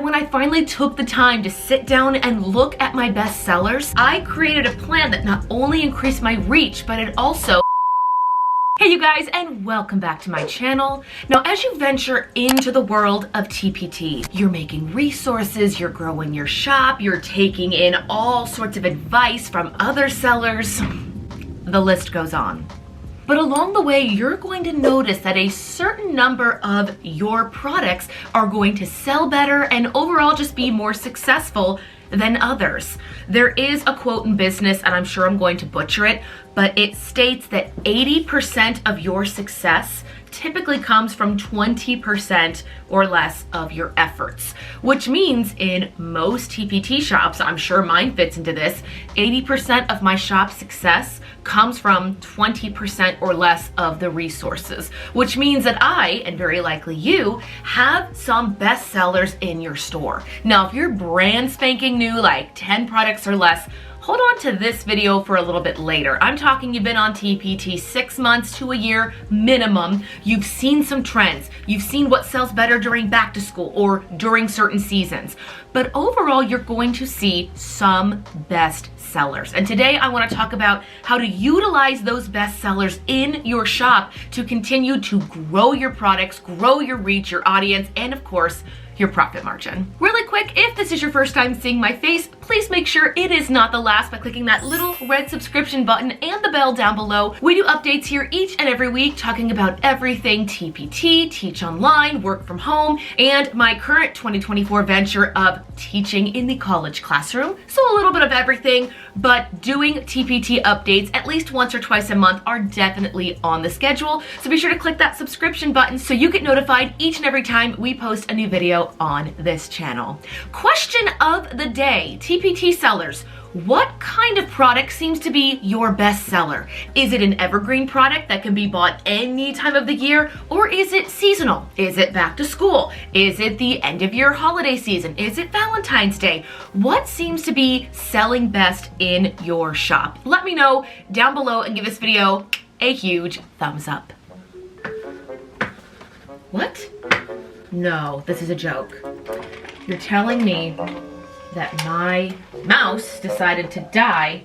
And when I finally took the time to sit down and look at my best sellers, I created a plan that not only increased my reach, but it also... Hey you guys, and welcome back to my channel. Now, as you venture into the world of TpT, you're making resources, you're growing your shop, you're taking in all sorts of advice from other sellers. The list goes on. But along the way, you're going to notice that a certain number of your products are going to sell better and overall just be more successful than others. There is a quote in business, and I'm sure I'm going to butcher it, but it states that 80% of your success typically comes from 20% or less of your efforts, which means in most TpT shops, I'm sure mine fits into this, 80% of my shop's success comes from 20% or less of the resources, which means that I, and very likely you, have some best sellers in your store. Now, if you're brand spanking new, like 10 products or less, hold on to this video for a little bit later. I'm talking you've been on TpT 6 months to a year minimum. You've seen some trends. You've seen what sells better during back to school or during certain seasons. But overall, you're going to see some best sellers. And today I want to talk about how to utilize those best sellers in your shop to continue to grow your products, grow your reach, your audience, and of course, your profit margin. Really quick, if this is your first time seeing my face, please make sure it is not the last by clicking that little red subscription button and the bell down below. We do updates here each and every week talking about everything TpT, teach online, work from home, and my current 2024 venture of teaching in the college classroom. So a little bit of everything, but doing TpT updates at least once or twice a month are definitely on the schedule. So be sure to click that subscription button so you get notified each and every time we post a new video on this channel. Question of the day, TpT sellers. What kind of product seems to be your best seller? Is it an evergreen product that can be bought any time of the year, or is it seasonal? Is it back to school? Is it the end of year holiday season? Is it Valentine's Day? What seems to be selling best in your shop? Let me know down below and give this video a huge thumbs up. What? No, this is a joke. You're telling me that my mouse decided to die.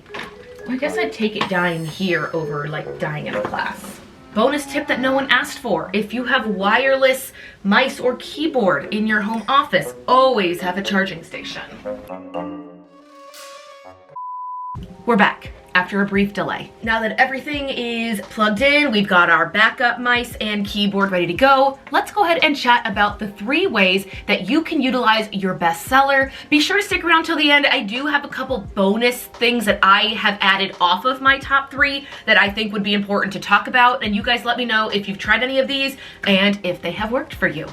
Well, I guess I'd take it dying here over like dying in a class. Bonus tip that no one asked for. If you have wireless mice or keyboard in your home office, always have a charging station. We're back after a brief delay. Now that everything is plugged in, we've got our backup mice and keyboard ready to go, let's go ahead and chat about the 3 ways that you can utilize your best seller. Be sure to stick around till the end. I do have a couple bonus things that I have added off of my top 3 that I think would be important to talk about, and you guys let me know if you've tried any of these and if they have worked for you.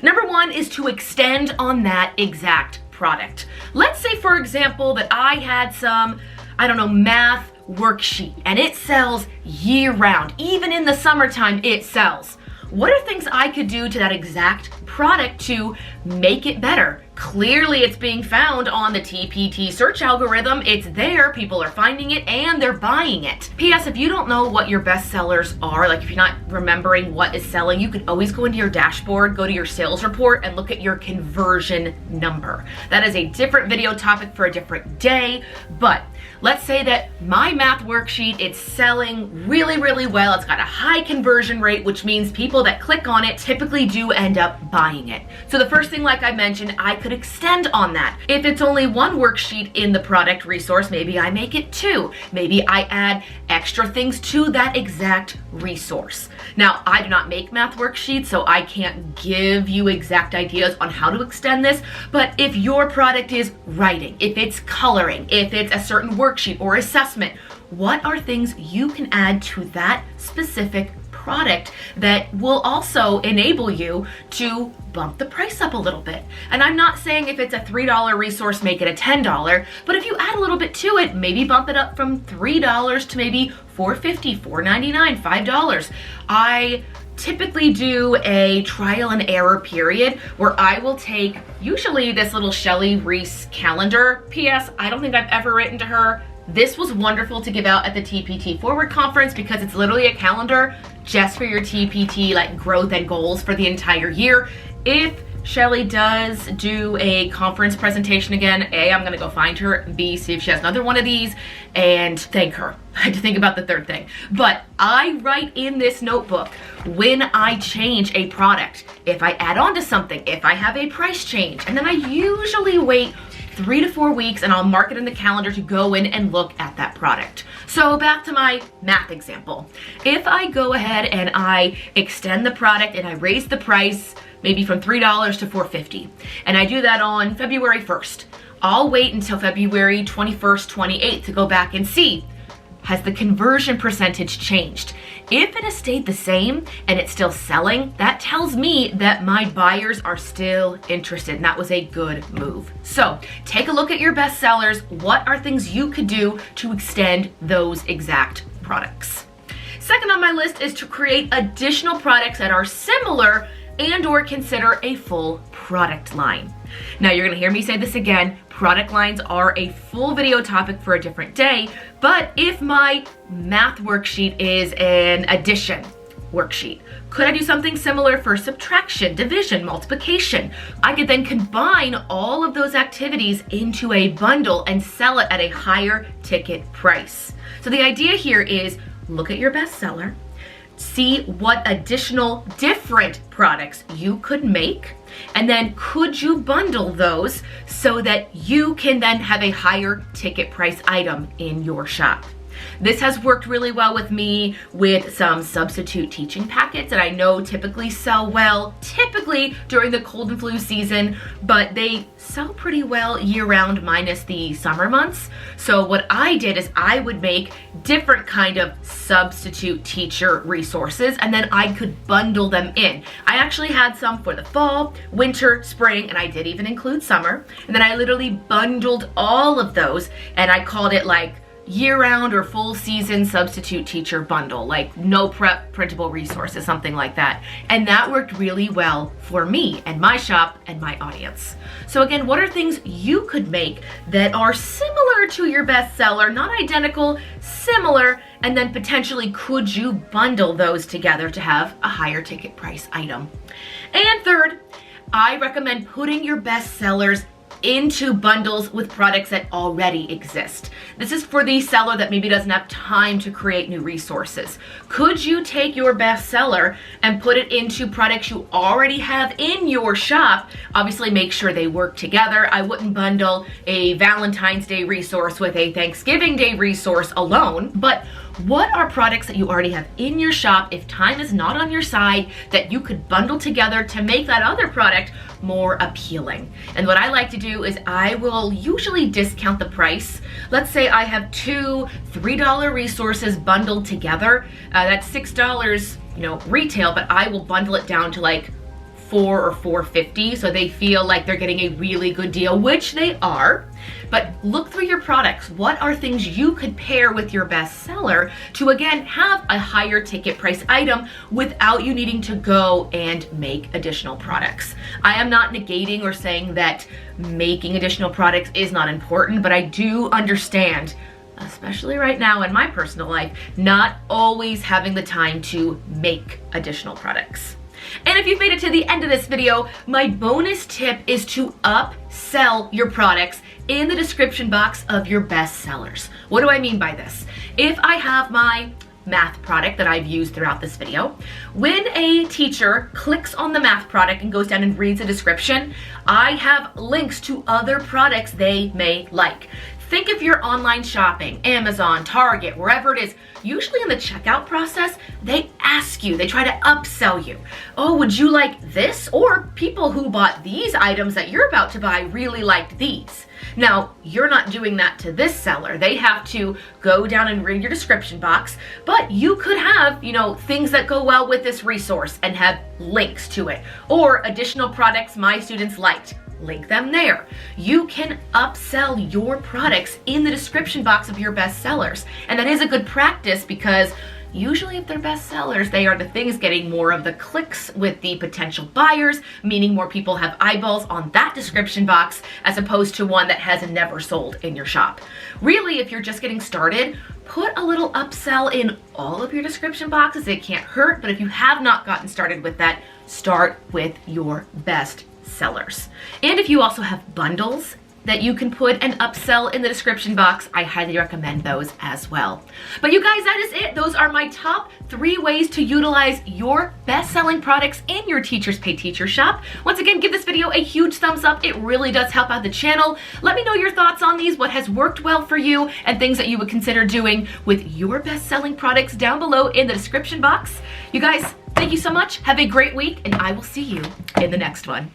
Number 1 is to extend on that exact product. Let's say, for example, that I had some, I don't know, math worksheet and it sells year round. Even in the summertime, it sells. What are things I could do to that exact product to make it better? Clearly, it's being found on the TpT search algorithm. It's there, people are finding it, and they're buying it. P.S. If you don't know what your best sellers are, like if you're not remembering what is selling, you can always go into your dashboard, go to your sales report, and look at your conversion number. That is a different video topic for a different day, but let's say that my math worksheet, it's selling really, really well. It's got a high conversion rate, which means people that click on it typically do end up buying it. So the first thing, like I mentioned, I could extend on that. If it's only 1 worksheet in the product resource, maybe I make it 2. Maybe I add extra things to that exact resource. Now, I do not make math worksheets, so I can't give you exact ideas on how to extend this, but if your product is writing, if it's coloring, if it's a certain worksheet or assessment, what are things you can add to that specific product that will also enable you to bump the price up a little bit? And I'm not saying if it's a $3 resource, make it a $10, but if you add a little bit to it, maybe bump it up from $3 to maybe $4.50, $4.99, $5. I typically do a trial and error period where I will take usually this little Shelly Reese calendar. P.S. I don't think I've ever written to her. This was wonderful to give out at the TpT Forward conference because it's literally a calendar just for your TpT like growth and goals for the entire year. If Shelly does do a conference presentation again, A, I'm gonna go find her, B, see if she has another one of these, and thank her. I had to think about the third thing. But I write in this notebook when I change a product, if I add on to something, if I have a price change, and then I usually wait 3 to 4 weeks and I'll mark it in the calendar to go in and look at that product. So back to my math example. If I go ahead and I extend the product and I raise the price maybe from $3 to $4.50, and I do that on February 1st, I'll wait until February 21st, 28th to go back and see, has the conversion percentage changed? If it has stayed the same and it's still selling, that tells me that my buyers are still interested, and that was a good move. So take a look at your best sellers. What are things you could do to extend those exact products? Second on my list is to create additional products that are similar and or consider a full product line. Now you're gonna hear me say this again, product lines are a full video topic for a different day, but if my math worksheet is an addition worksheet, could I do something similar for subtraction, division, multiplication? I could then combine all of those activities into a bundle and sell it at a higher ticket price. So the idea here is look at your bestseller, see what additional different products you could make, and then could you bundle those so that you can then have a higher ticket price item in your shop. This has worked really well with me with some substitute teaching packets that I know typically sell well, typically during the cold and flu season, but they sell pretty well year-round minus the summer months. So what I did is I would make different kind of substitute teacher resources, and then I could bundle them in. I actually had some for the fall, winter, spring, and I did even include summer. And then I literally bundled all of those, and I called it like year-round or full season substitute teacher bundle, like no prep printable resources, something like that. And that worked really well for me and my shop and my audience. So again, what are things you could make that are similar to your bestseller, not identical, similar, and then potentially could you bundle those together to have a higher ticket price item? And third, I recommend putting your bestsellers into bundles with products that already exist. This is for the seller that maybe doesn't have time to create new resources. Could you take your bestseller and put it into products you already have in your shop? Obviously make sure they work together. I wouldn't bundle a Valentine's Day resource with a Thanksgiving Day resource alone, but what are products that you already have in your shop, if time is not on your side, that you could bundle together to make that other product more appealing? And what I like to do is I will usually discount the price. Let's say I have two $3 resources bundled together. That's $6, retail, but I will bundle it down to like $4 or $4.50, so they feel like they're getting a really good deal, which they are. But look through your products. What are things you could pair with your bestseller to again have a higher ticket price item without you needing to go and make additional products? I am not negating or saying that making additional products is not important, but I do understand, especially right now in my personal life, not always having the time to make additional products. And if you've made it to the end of this video, my bonus tip is to upsell your products in the description box of your best sellers. What do I mean by this? If I have my math product that I've used throughout this video, when a teacher clicks on the math product and goes down and reads the description, I have links to other products they may like. Think if you're online shopping, Amazon, Target, wherever it is, usually in the checkout process, they ask you, they try to upsell you. Oh, would you like this? Or people who bought these items that you're about to buy really liked these. Now, you're not doing that to this seller. They have to go down and read your description box, but you could have, things that go well with this resource and have links to it. Or additional products my students liked. Link them there. You can upsell your products in the description box of your best sellers. And that is a good practice because usually if they're best sellers, they are the things getting more of the clicks with the potential buyers, meaning more people have eyeballs on that description box as opposed to one that has never sold in your shop. Really, if you're just getting started, put a little upsell in all of your description boxes. It can't hurt, but if you have not gotten started with that, start with your best sellers. And if you also have bundles that you can put and upsell in the description box, I highly recommend those as well. But you guys, that is it. Those are my top 3 ways to utilize your best-selling products in your Teachers Pay Teacher shop. Once again, give this video a huge thumbs up. It really does help out the channel. Let me know your thoughts on these, what has worked well for you, and things that you would consider doing with your best-selling products down below in the description box. You guys, thank you so much. Have a great week, and I will see you in the next one.